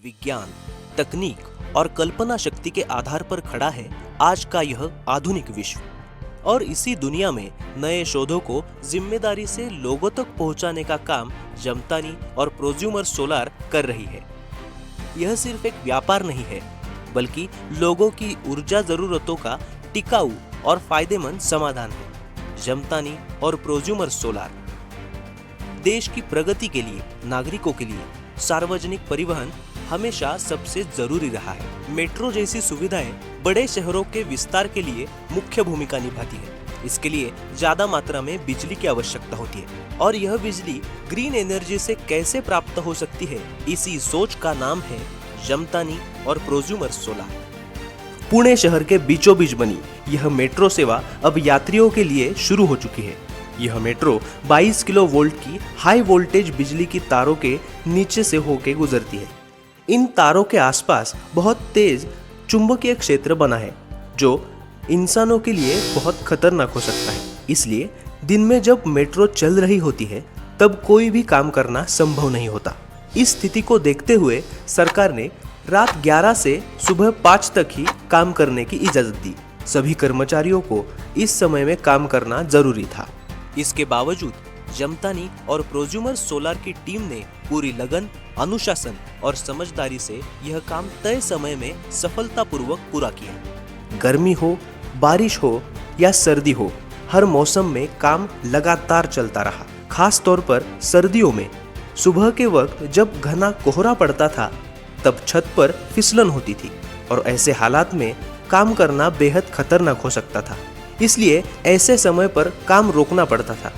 विज्ञान, तकनीक और कल्पना शक्ति के आधार पर खड़ा है आज का यह आधुनिक विश्व। और इसी दुनिया में नए शोधों को जिम्मेदारी से लोगों तक पहुंचाने का काम जमतानी और प्रोज्यूमर सोलार कर रही है। यह सिर्फ एक व्यापार नहीं है, बल्कि लोगों की ऊर्जा जरूरतों का टिकाऊ और फायदेमंद समाधान है। जमतानी और प्रोज्यूमर सोलार देश की प्रगति के लिए, नागरिकों के लिए सार्वजनिक परिवहन हमेशा सबसे जरूरी रहा है। मेट्रो जैसी सुविधाएं बड़े शहरों के विस्तार के लिए मुख्य भूमिका निभाती है। इसके लिए ज्यादा मात्रा में बिजली की आवश्यकता होती है और यह बिजली ग्रीन एनर्जी से कैसे प्राप्त हो सकती है, इसी सोच का नाम है जमतानी और प्रोज्यूमर सोलार। पुणे शहर के बीचों बीच बनी यह मेट्रो सेवा अब यात्रियों के लिए शुरू हो चुकी है। यह मेट्रो 22 किलो वोल्ट की हाई वोल्टेज बिजली की तारों के नीचे से होकर गुजरती है। इन तारों के आसपास बहुत तेज चुंबकीय क्षेत्र बना है जो इंसानों के लिए बहुत खतरनाक हो सकता है। इसलिए दिन में जब मेट्रो चल रही होती है तब कोई भी काम करना संभव नहीं होता। इस स्थिति को देखते हुए सरकार ने रात 11 से सुबह 5 तक ही काम करने की इजाजत दी। सभी कर्मचारियों को इस समय में काम करना जरूरी था। इसके बावजूद जमतानी और प्रोज्यूमर सोलार की टीम ने पूरी लगन, अनुशासन और समझदारी से यह काम तय समय में सफलतापूर्वक पूरा किया। गर्मी हो, बारिश हो या सर्दी हो, हर मौसम में काम लगातार चलता रहा। खास तौर पर सर्दियों में सुबह के वक्त जब घना कोहरा पड़ता था तब छत पर फिसलन होती थी और ऐसे हालात में काम करना बेहद खतरनाक हो सकता था। इसलिए ऐसे समय पर काम रोकना पड़ता था।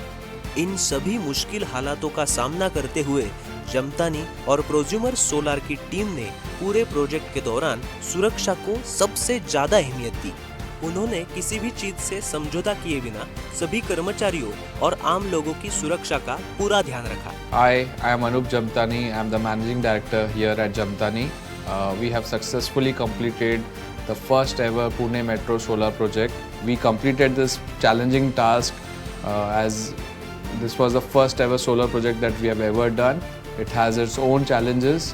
इन सभी मुश्किल हालातों का सामना करते हुए जमतानी और प्रोज्यूमर सोलार की टीम ने पूरे प्रोजेक्ट के दौरान सुरक्षा को सबसे ज्यादा अहमियत दी। उन्होंने किसी भी चीज से समझौता किए बिना सभी कर्मचारियों और आम लोगों की सुरक्षा का पूरा ध्यान रखा। I am Anup Jamtani. I am the managing director here at Jamtani. We have successfully completed the first ever Pune Metro Solar project. We completed this challenging task as this was the first ever solar project that we have ever done. It has its own challenges.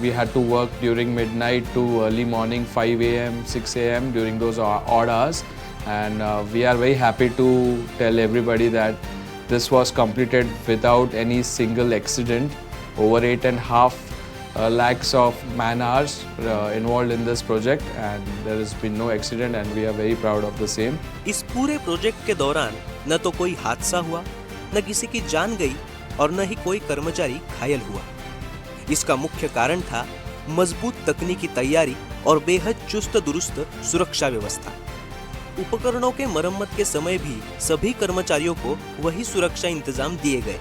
We had to work during midnight to early morning 5 a.m., 6 a.m. during those odd hours, and we are very happy to tell everybody that this was completed without any single accident. Over 8.5 lakhs of man hours involved in this project, and there has been no accident, and we are very proud of the same. इस पूरे project के दौरान न तो कोई हादसा हुआ, न किसी की जान गई और न ही कोई कर्मचारी घायल हुआ। इसका मुख्य कारण था मजबूत तकनीकी तैयारी और बेहद चुस्त दुरुस्त सुरक्षा व्यवस्था। उपकरणों के मरम्मत के समय भी सभी कर्मचारियों को वही सुरक्षा इंतजाम दिए गए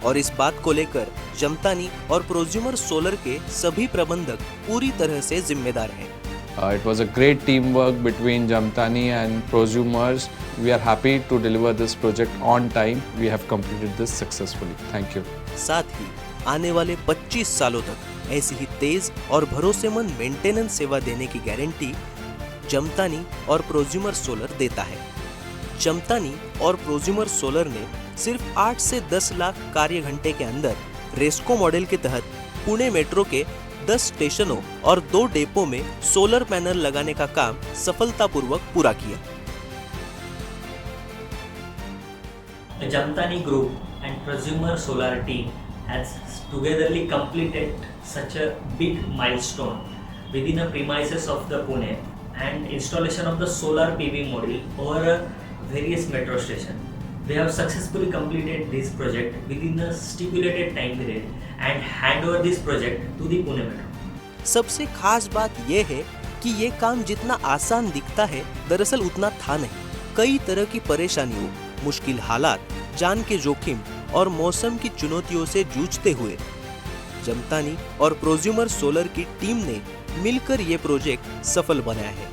और इस बात को लेकर जमतानी और प्रोज्यूमर सोलर के सभी प्रबंधक पूरी तरह से जिम्मेदार हैं। It was a great teamwork between Jamtani and prosumers. We are happy to deliver this project on time. We have completed this successfully. Thank you. साथ ही आने वाले 25 सालों तक ऐसी ही तेज और भरोसेमंद मेंटेनेंस सेवा देने की गारंटी जमतानी और प्रोज्यूमर सोलर देता है। जमतानी और प्रोज्यूमर सोलर ने सिर्फ 8 से 10 लाख कार्य घंटे के अंदर रेस्को मॉडल के तहत पुणे मेट्रो के 10 स्टेशनों और 2 डेपो में सोलर पैनल लगाने का काम सफलतापूर्वक पूरा किया। The Jamtani Group and Prosumer Solar team has togetherly completed such a big milestone within the premises of the Pune and installation of the solar PV module over various metro stations. We have successfully completed this project within the stipulated time period and hand over this project to the Pune Metro. सबसे खास बात यह है कि ये काम जितना आसान दिखता है दरअसल उतना था नहीं। कई तरह की परेशानियों, मुश्किल हालात, जान के जोखिम और मौसम की चुनौतियों से जूझते हुए जमतानी और प्रोज्यूमर सोलर की टीम ने मिलकर ये प्रोजेक्ट सफल बनाया है।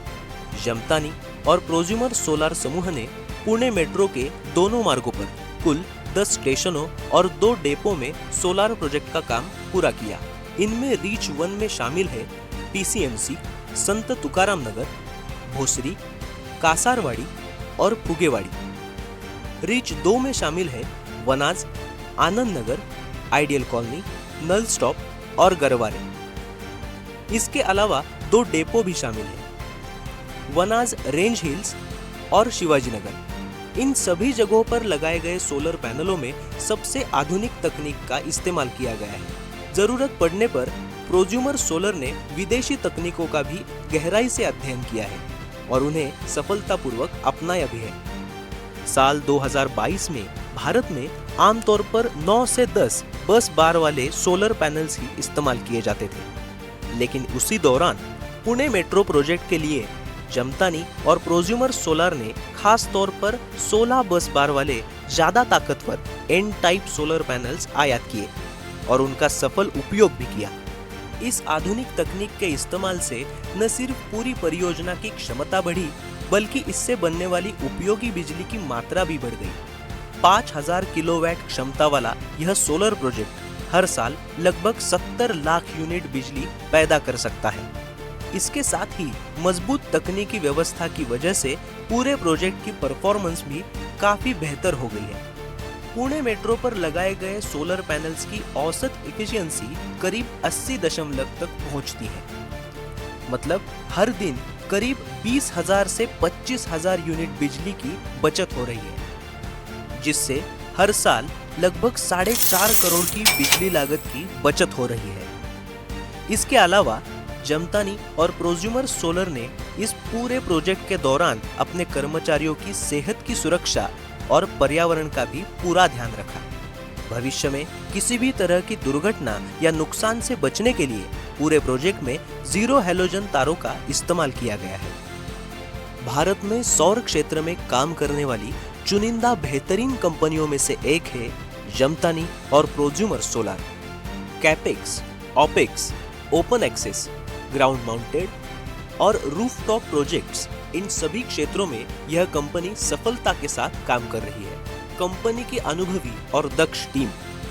जमतानी और प्रोज्यूमर सोलर समूह ने पुणे मेट्रो के दोनों मार्गों पर कुल 10 स्टेशनों और 2 डेपो में सोलर प्रोजेक्ट का काम पूरा किया। इनमें रीच 1 में शामिल है पीसीएमसी, संत तुकाराम नगर, भोसरी, कासारवाड़ी और फुगेवाड़ी। रीच 2 में शामिल है वनाज, आनंद नगर, आइडियल कॉलोनी, नल स्टॉप और गरवारे। इसके अलावा 2 डेपो भी शामिल हैं, वनाज रेंज हिल्स और शिवाजी नगर। इन सभी जगहों पर लगाए गए सोलर पैनलों में सबसे आधुनिक तकनीक का इस्तेमाल किया गया है। जरूरत पड़ने पर प्रोज्यूमर सोलर ने विदेशी तकनीकों का भी गहराई से अध्ययन किया है और उन्हें सफलतापूर्वक अपनाया भी है। साल 2022 में भारत में आमतौर पर 9 से 10 बस बार वाले सोलर पैनल्स ही इस्तेमाल किए जाते थे, लेकिन उसी दौरान पुणे मेट्रो प्रोजेक्ट के लिए जमतानी और प्रोज्यूमर सोलर ने खास तौर पर 16 बस बार वाले ज्यादा ताकतवर एन टाइप सोलर पैनल्स आयात किए और उनका सफल उपयोग भी किया। इस आधुनिक तकनीक के इस्तेमाल से न सिर्फ पूरी परियोजना की क्षमता बढ़ी, बल्कि इससे बनने वाली उपयोगी बिजली की मात्रा भी बढ़ गई। 5000 किलोवाट क्षमता वाला यह सोलर प्रोजेक्ट हर साल लगभग 70 लाख यूनिट बिजली पैदा कर सकता है। इसके साथ ही मजबूत तकनीकी व्यवस्था की वजह से पूरे प्रोजेक्ट की परफॉर्मेंस भी काफी बेहतर हो गई है। पुणे मेट्रो पर लगाए गए सोलर पैनल्स की औसत एफिशिएंसी करीब 80 दशमलव तक पहुंचती है। मतलब हर दिन करीब 20,000 से 25,000 यूनिट बिजली की बचत हो रही है, जिससे हर साल लगभग 4.5 करोड़ की बिजली लागत की बचत हो रही है। इसके अलावा जमतानी और प्रोज्यूमर सोलर ने इस पूरे प्रोजेक्ट के दौरान अपने कर्मचारियों की सेहत की सुरक्षा और पर्यावरण का भी पूरा ध्यान रखा। भविष्य में किसी भी तरह की दुर्घटना या नुकसान से बचने के लिए पूरे प्रोजेक्ट में 0 हैलोजन तारों का इस्तेमाल किया गया है। भारत में सौर क्षेत्र में काम करने वाली चुनिंदा बेहतरीन कंपनियों में से एक है जमतानी और prosumer solar. Capex, opex, open access, ground mounted और रूफटॉप प्रोजेक्ट्स, इन सभी क्षेत्रों में यह कंपनी सफलता के साथ काम कर रही है। कंपनी की अनुभवी और दक्ष टीम,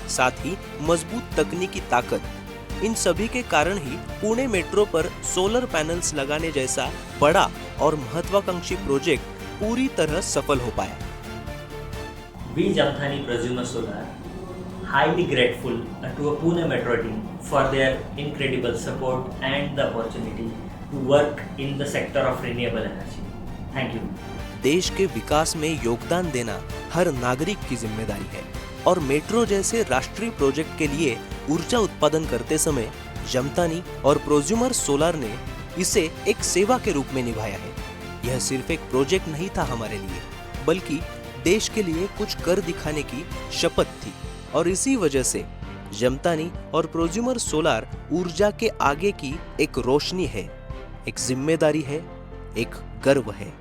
साथ ही मजबूत तकनीकी ताकत, इन सभी के कारण ही पुणे मेट्रो पर सोलर पैनल्स लगाने जैसा बड़ा और महत्वाकांक्षी प्रोजेक्ट पूरी तरह सफल हो पाया। We Jamthani Prosumer Solar highly grateful to a Pune Metro team for their incredible support and the opportunity to work in the sector of renewable energy. Thank you. देश के विकास में योगदान देना हर नागरिक की जिम्मेदारी है और मेट्रो जैसे राष्ट्रीय प्रोजेक्ट के लिए ऊर्जा उत्पादन करते समय जमतानी और प्रोज्यूमर सोलर ने इसे एक सेवा के रूप में निभाया है। यह सिर्फ एक प्रोजेक्ट नहीं था हमारे लिए, बल्कि देश के लिए कुछ कर दिखाने की शपथ थी और इसी वजह से जमतानी और प्रोज्यूमर सोलर ऊर्जा के आगे की एक रोशनी है, एक जिम्मेदारी है, एक गर्व है।